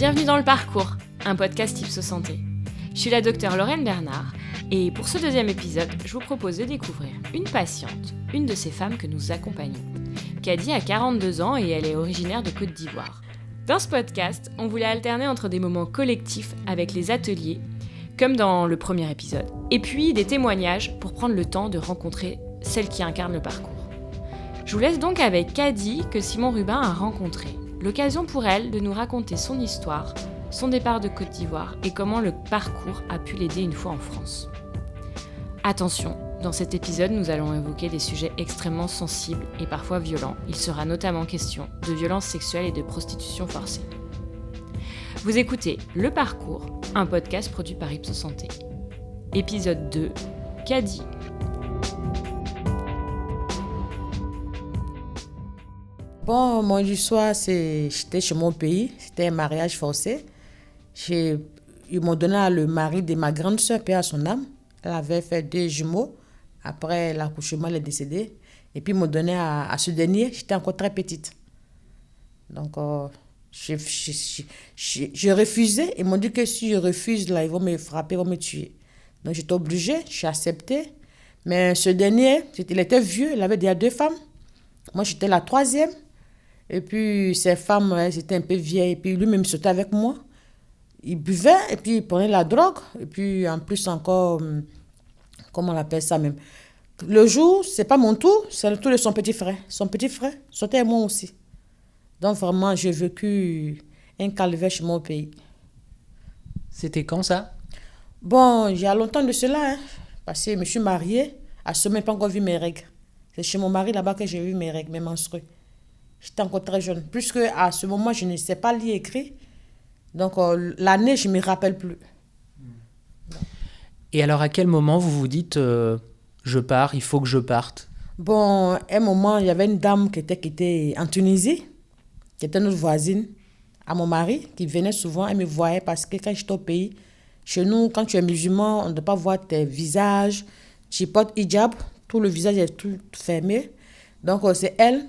Bienvenue dans Le Parcours, un podcast Ipsos Santé. Je suis la docteure Lorraine Bernard et pour ce deuxième épisode, je vous propose de découvrir une patiente, une de ces femmes que nous accompagnons. Kady a 42 ans et elle est originaire de Côte d'Ivoire. Dans ce podcast, on voulait alterner entre des moments collectifs avec les ateliers, comme dans le premier épisode, et puis des témoignages pour prendre le temps de rencontrer celle qui incarne le parcours. Je vous laisse donc avec Kady que Simon Rubin a rencontré. L'occasion pour elle de nous raconter son histoire, son départ de Côte d'Ivoire et comment le parcours a pu l'aider une fois en France. Attention, dans cet épisode, nous allons évoquer des sujets extrêmement sensibles et parfois violents. Il sera notamment question de violences sexuelles et de prostitution forcée. Vous écoutez Le Parcours, un podcast produit par Ipsos Santé. Épisode 2, Kady. Bon, mon histoire, j'étais chez mon pays, c'était un mariage forcé. Ils m'ont donné le mari de ma grande soeur, paix à son âme. Elle avait fait 2 jumeaux. Après l'accouchement, elle est décédée. Et puis ils m'ont donné à ce dernier, j'étais encore très petite. Donc, je refusais. Ils m'ont dit que si je refuse, là, ils vont me frapper, ils vont me tuer. Donc j'étais obligée, j'ai accepté. Mais ce dernier, il était vieux, il avait déjà 2 femmes. Moi, j'étais la 3e. Et puis, ces femmes, elles étaient un peu vieilles. Et puis, lui-même sautait avec moi. Il buvait et puis il prenait la drogue. Et puis, en plus encore, comment on appelle ça même? Le jour, c'est pas mon tour, c'est le tour de son petit frère. Son petit frère sautait avec moi aussi. Donc, vraiment, j'ai vécu un calvaire chez mon pays. C'était quand ça? Bon, il y a longtemps de cela, hein, parce que je me suis mariée. À ce moment, je n'ai pas encore vu mes règles. C'est chez mon mari là-bas que j'ai vu mes règles, mes menstrues. J'étais encore très jeune. Puisque à ce moment, je ne sais pas lire et écrire. Donc, l'année, je ne me rappelle plus. Et alors, à quel moment vous vous dites je pars, il faut que je parte? Bon, à un moment, il y avait une dame qui était en Tunisie, qui était notre voisine, à mon mari, qui venait souvent. Elle me voyait parce que quand j'étais au pays, chez nous, quand tu es musulman, on ne doit pas voir tes visages. Tu portes hijab, tout le visage est tout fermé. Donc, c'est elle.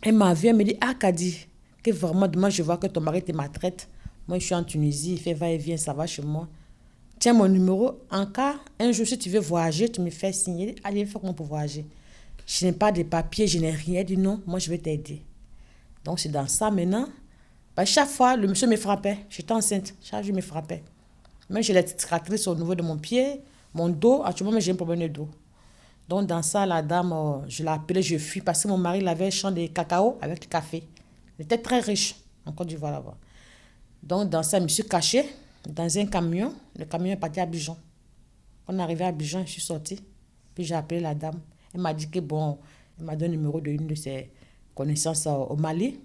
Elle m'a vu, elle me dit, ah Kady, que vraiment demain je vois que ton mari te maltraite. Moi je suis en Tunisie, il fait va et vient, ça va chez moi. Tiens mon numéro, en cas, un jour si tu veux voyager, tu me fais signer. Allez, fais comment pour voyager. Je n'ai pas de papiers, je n'ai rien. Elle dit non, moi je vais t'aider. Donc c'est dans ça maintenant. Bah, chaque fois, le monsieur me frappait. J'étais enceinte, chaque jour il me frappait. Même j'ai des cicatrices au niveau de mon pied, mon dos. Actuellement, j'ai un problème de dos. Donc, dans ça, la dame, je l'ai appelée, je fuis parce que mon mari il avait un champ de cacao avec du café. Il était très riche en Côte d'Ivoire là-bas. Donc, dans ça, je me suis cachée dans un camion. Le camion est parti à Abidjan. Quand on est arrivé à Abidjan, je suis sortie. Puis, j'ai appelé la dame. Elle m'a dit que bon, elle m'a donné le numéro d'une de ses connaissances au Mali.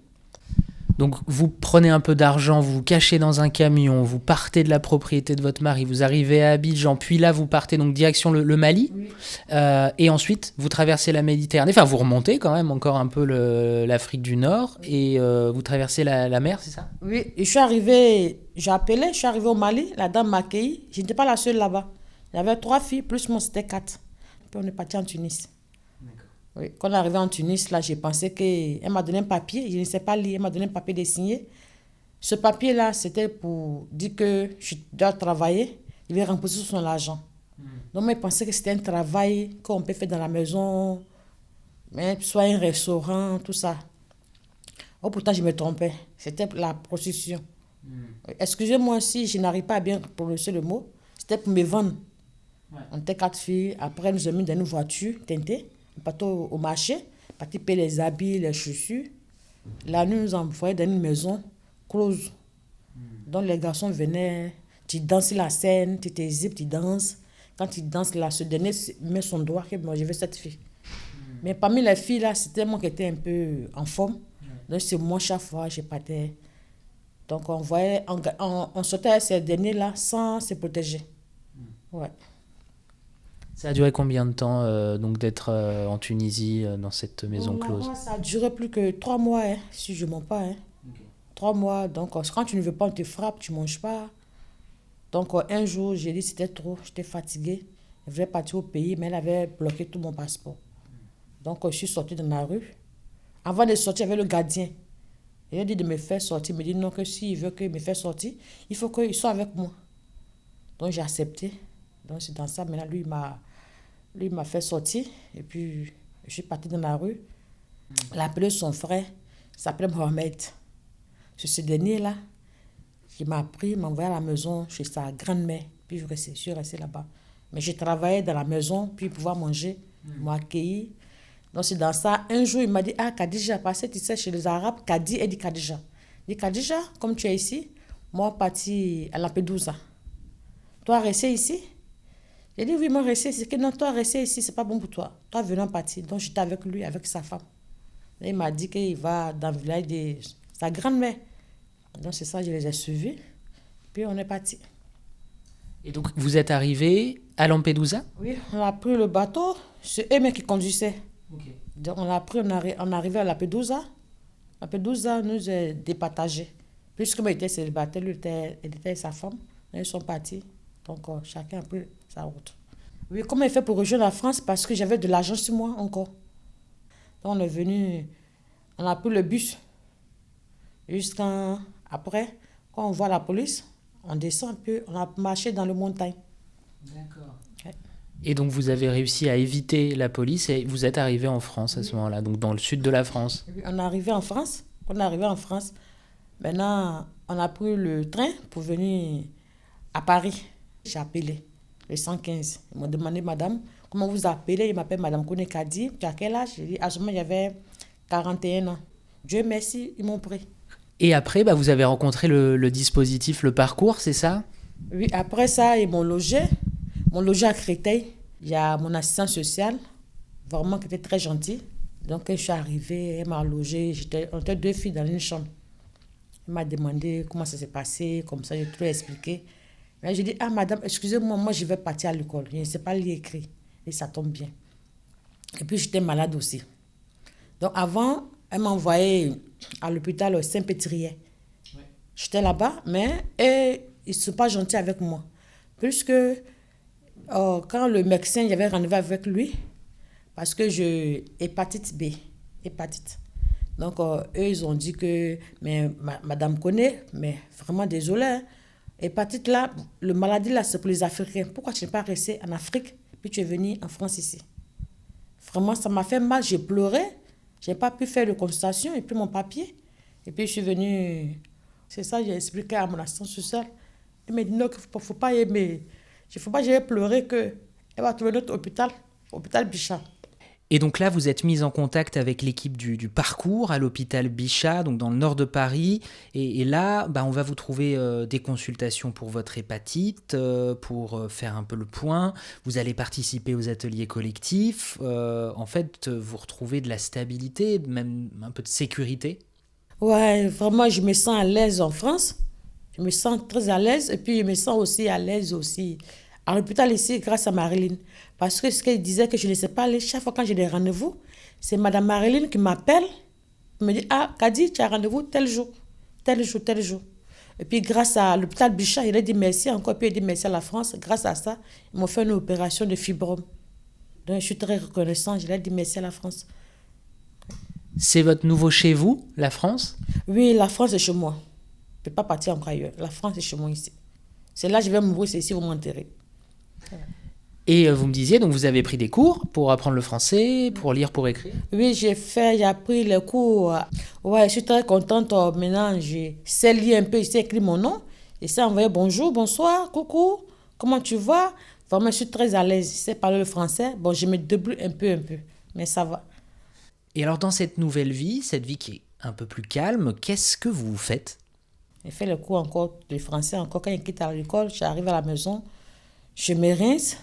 Donc, vous prenez un peu d'argent, vous vous cachez dans un camion, vous partez de la propriété de votre mari, vous arrivez à Abidjan, puis là, vous partez donc direction le Mali. Oui. Et ensuite, vous traversez la Méditerranée. Enfin, vous remontez quand même encore un peu l'Afrique du Nord et vous traversez la mer, c'est ça? Oui, je suis arrivée au Mali, la dame m'a accueillie. Je n'étais pas la seule là-bas. Il y avait 3 filles, plus moi, c'était 4. Puis on est parti en Tunis. Oui. Quand on est arrivé en Tunis, là, j'ai pensé qu'elle m'a donné un papier. Je ne sais pas lire. Elle m'a donné un papier de signer. Ce papier-là, c'était pour dire que je dois travailler. Il va rembourser son argent. Donc, moi, je pensais que c'était un travail qu'on peut faire dans la maison, mais soit un restaurant, tout ça. Oh, pourtant, je me trompais. C'était la prostitution. Excusez-moi si je n'arrive pas à bien prononcer le mot. C'était pour me vendre. Ouais. On était 4 filles. Après, nous avons mis dans une voiture teintée. On partait au marché, partait payer les habits, les chaussures. La nuit, nous envoyaient dans une maison close. Donc les garçons venaient, tu danses la scène, tu t'exhibes, tu danses. Quand tu danses là, ce dernier met son doigt, que moi je veux cette fille. Mais parmi les filles là, c'était moi qui étais un peu en forme. Donc c'est moi chaque fois, je partais. Donc on sortait avec ces derniers là sans se protéger. Ouais. Ça a duré combien de temps donc d'être en Tunisie dans cette maison close? Ça a duré plus que 3 mois, hein, si je ne mens pas. Hein. Okay. 3 mois, donc quand tu ne veux pas, on te frappe, tu ne manges pas. Donc un jour, j'ai dit c'était trop, j'étais fatiguée. Je voulais partir au pays, mais elle avait bloqué tout mon passeport. Donc je suis sortie dans la rue. Avant de sortir, il y avait le gardien. Il a dit de me faire sortir. Il me dit non, que s'il veut que me faire sortir, il faut qu'il soit avec moi. Donc j'ai accepté. Donc c'est dans ça, maintenant lui il m'a fait sortir. Et puis je suis partie dans la rue. Il a appelé son frère, il s'appelait Mohamed. C'est ce dernier-là qui m'a pris, m'a envoyé à la maison chez sa grand-mère. Puis je suis restée là-bas. Mais je travaillais dans la maison, puis pouvoir manger, m'a accueilli. Donc c'est dans ça, un jour il m'a dit, ah Khadija, parce que tu sais, chez les Arabes, Khadi et dit Khadija. Il dit Khadija, comme tu es ici, moi parti à Lampedusa. Toi rester ici? J'ai dit oui, moi rester ici. Que non, toi rester ici, c'est pas bon pour toi. Toi venant partir. Donc j'étais avec lui, avec sa femme. Et il m'a dit qu'il va dans le village de sa grand-mère. Donc c'est ça, je les ai suivis. Puis on est parti. Et donc, vous êtes arrivé à Lampedusa? Oui, on a pris le bateau. C'est eux-mêmes qui conduisaient. Okay. Donc on a pris, on est arrivé à Lampedusa. Lampedusa nous a départagés. Puisque moi, j'étais célibataire, lui, il était sa femme. Ils sont partis. Donc chacun a pris sa route. Oui, comment il fait pour rejoindre la France? Parce que j'avais de l'argent sur moi encore. Donc on est venu, on a pris le bus. Jusqu'à après, quand on voit la police, on descend un peu, on a marché dans les montagnes. D'accord. Ouais. Et donc vous avez réussi à éviter la police et vous êtes arrivé en France à ce moment-là, donc dans le sud de la France. On est arrivé en France. Maintenant, on a pris le train pour venir à Paris. J'ai appelé le 115. Ils m'ont demandé, madame, comment vous appelez? Il m'appelle madame Kone Kadi. Tu as quel âge? J'ai dit, à ce moment, j'avais 41 ans. Dieu merci, ils m'ont pris. Et après, vous avez rencontré le dispositif, le parcours, c'est ça? Oui, après ça, ils m'ont logé. Mon logé à Créteil. Il y a mon assistant social, vraiment qui était très gentil. Donc, quand je suis arrivée, elle m'a logé. On était 2 filles dans une chambre. Elle m'a demandé comment ça s'est passé, comme ça, j'ai tout expliqué. Mais j'ai dit, ah madame, excusez-moi, moi je vais partir à l'école. Je ne sais pas lire écrit. Et ça tombe bien. Et puis j'étais malade aussi. Donc avant, elle m'a envoyé à l'hôpital Saint-Pétrier. Ouais. J'étais là-bas, mais ils ne sont pas gentils avec moi. Puisque quand le médecin, j'avais rendez-vous avec lui, parce que j'ai hépatite B. Hépatite. Donc eux, ils ont dit que, mais madame connaît, mais vraiment désolée, hein. Hépatite là, le maladie là, c'est pour les Africains. Pourquoi tu n'es pas resté en Afrique, puis tu es venu en France ici? Vraiment, ça m'a fait mal, j'ai pleuré. Je n'ai pas pu faire de consultation et puis mon papier. Et puis je suis venue, c'est ça, j'ai expliqué à mon assistant social. Il m'a dit non, il ne faut pas aimer. Il ne faut pas que j'aille pleurer qu'elle va trouver notre hôpital, hôpital Bichat. Et donc là, vous êtes mise en contact avec l'équipe du parcours à l'hôpital Bichat, donc dans le nord de Paris. Et là, on va vous trouver des consultations pour votre hépatite, pour faire un peu le point. Vous allez participer aux ateliers collectifs. En fait, vous retrouvez de la stabilité, même un peu de sécurité. Ouais, vraiment, je me sens à l'aise en France. Je me sens très à l'aise. Et puis, je me sens aussi à l'aise aussi à l'hôpital ici, grâce à Marilyn. Parce que ce qu'elle disait que je ne sais pas aller, chaque fois quand j'ai des rendez-vous, c'est Madame Marilyn qui m'appelle, qui me dit, ah, Kadi, tu as rendez-vous tel jour, tel jour, tel jour. Et puis grâce à l'hôpital Bichat, il a dit merci encore, puis il a dit merci à la France. Grâce à ça, ils m'ont fait une opération de fibrome. Donc je suis très reconnaissante, je lui ai dit merci à la France. C'est votre nouveau chez vous, la France? Oui, la France est chez moi. Je ne peux pas partir encore ailleurs. La France est chez moi ici. C'est là que je vais mourir, c'est ici où m'enterrer. Et vous me disiez, donc vous avez pris des cours pour apprendre le français, pour lire, pour écrire? Oui, j'ai appris les cours. Ouais, je suis très contente. Maintenant, je sais lire un peu, je sais écrire mon nom. Je sais envoyer bonjour, bonsoir, coucou, comment tu vas? Vraiment, je suis très à l'aise. Je sais parler le français. Bon, je me débrouille un peu, mais ça va. Et alors, dans cette nouvelle vie, cette vie qui est un peu plus calme, qu'est-ce que vous faites? Je fais le cours encore de français. Encore quand je quitte à l'école, j'arrive à la maison, je me rince.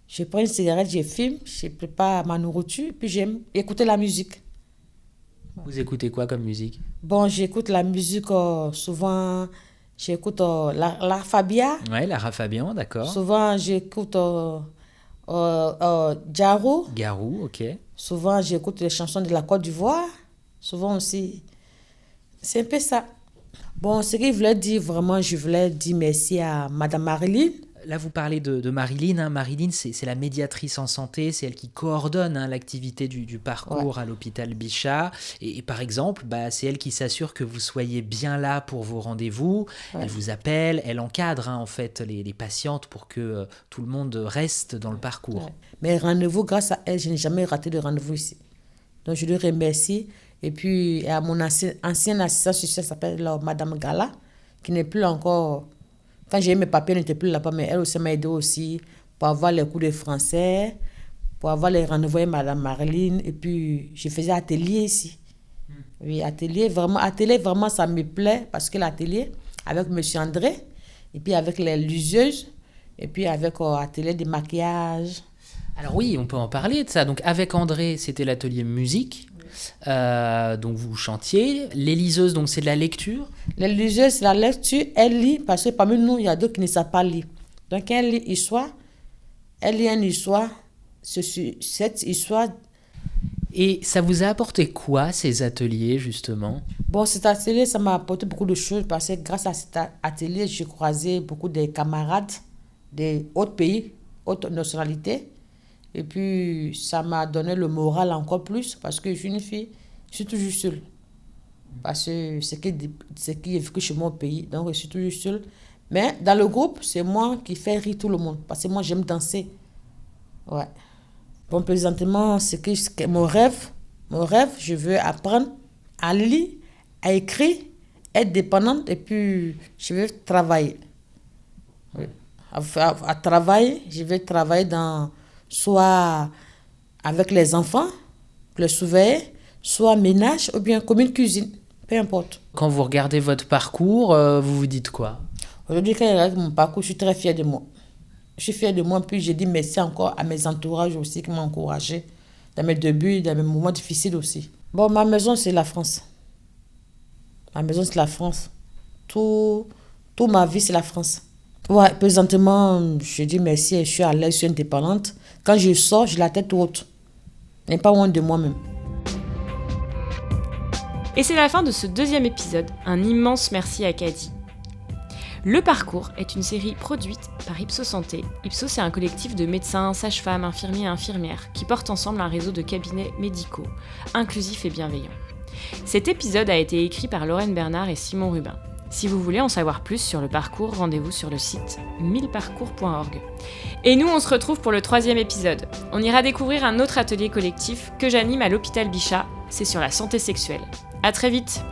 Je prends une cigarette, je fume, je prépare ma nourriture, puis j'aime écouter la musique. Vous écoutez quoi comme musique? Bon, j'écoute la musique souvent, j'écoute Lara Fabian. Ouais, Lara Fabian, d'accord. Souvent, j'écoute Garou. Garou, ok. Souvent, j'écoute les chansons de la Côte d'Ivoire. Souvent aussi, c'est un peu ça. Bon, ce que je voulais dire, vraiment, je voulais dire merci à Madame Marilyn. Là, vous parlez de Marilyn. Hein. Marilyn, c'est la médiatrice en santé, c'est elle qui coordonne l'activité du parcours à l'hôpital Bichat. Et par exemple, c'est elle qui s'assure que vous soyez bien là pour vos rendez-vous. Ouais. Elle vous appelle, elle encadre en fait les patientes pour que tout le monde reste dans le parcours. Ouais. Mais rendez-vous, grâce à elle, je n'ai jamais raté de rendez-vous ici. Donc je lui remercie. Et puis, à mon ancienne assistante sociale, s'appelle Madame Gala, qui n'est plus encore... Quand j'ai eu mes papiers, elle n'était plus là-bas, mais elle aussi m'a aidé aussi pour avoir les cours de français, pour avoir les rendez-vous avec Madame Marilyn. Et puis, je faisais atelier ici. Oui, atelier, vraiment, ça me plaît parce que l'atelier, avec Monsieur André, et puis avec les luseuses, et puis avec atelier de maquillage. Alors oui, on peut en parler de ça. Donc avec André, c'était l'atelier musique. Donc vous chantiez. Les liseuses, donc c'est de la lecture. Les liseuses, c'est la lecture. Elle lit, parce que parmi nous, il y a d'autres qui ne savent pas lire. Donc elle lit histoire. Elle lit une histoire. Cette histoire. Et ça vous a apporté quoi, ces ateliers, justement? Bon, cet atelier, ça m'a apporté beaucoup de choses parce que grâce à cet atelier, j'ai croisé beaucoup de camarades des autres pays, autres nationalités. Et puis, ça m'a donné le moral encore plus parce que je suis une fille, je suis toujours seule. Parce que c'est qui est vécu chez mon pays, donc je suis toujours seule. Mais dans le groupe, c'est moi qui fais rire tout le monde parce que moi, j'aime danser. Ouais. Bon, présentement, c'est mon rêve, je veux apprendre à lire, à écrire, être dépendante et puis je veux travailler. Oui. À travailler, je vais travailler soit avec les enfants, les surveiller, soit ménage ou bien comme une cuisine, peu importe. Quand vous regardez votre parcours, vous vous dites quoi? Aujourd'hui, quand je regarde mon parcours, je suis très fière de moi. Je suis fière de moi, puis je dis merci encore à mes entourages aussi qui m'ont encouragée dans mes débuts, dans mes moments difficiles aussi. Bon, ma maison, c'est la France. Ma maison, c'est la France. Toute ma vie, c'est la France. Ouais, présentement, je dis merci et je suis à l'aise, je suis indépendante. Quand je sors, j'ai la tête haute. Je n'ai pas honte de moi-même. Et c'est la fin de ce deuxième épisode. Un immense merci à Kady. Le Parcours est une série produite par Ipsos Santé. Ipsos, c'est un collectif de médecins, sages-femmes, infirmiers et infirmières qui portent ensemble un réseau de cabinets médicaux, inclusifs et bienveillants. Cet épisode a été écrit par Lorraine Bernard et Simon Rubin. Si vous voulez en savoir plus sur le parcours, rendez-vous sur le site 1000parcours.org. Et nous, on se retrouve pour le 3e épisode. On ira découvrir un autre atelier collectif que j'anime à l'hôpital Bichat. C'est sur la santé sexuelle. À très vite!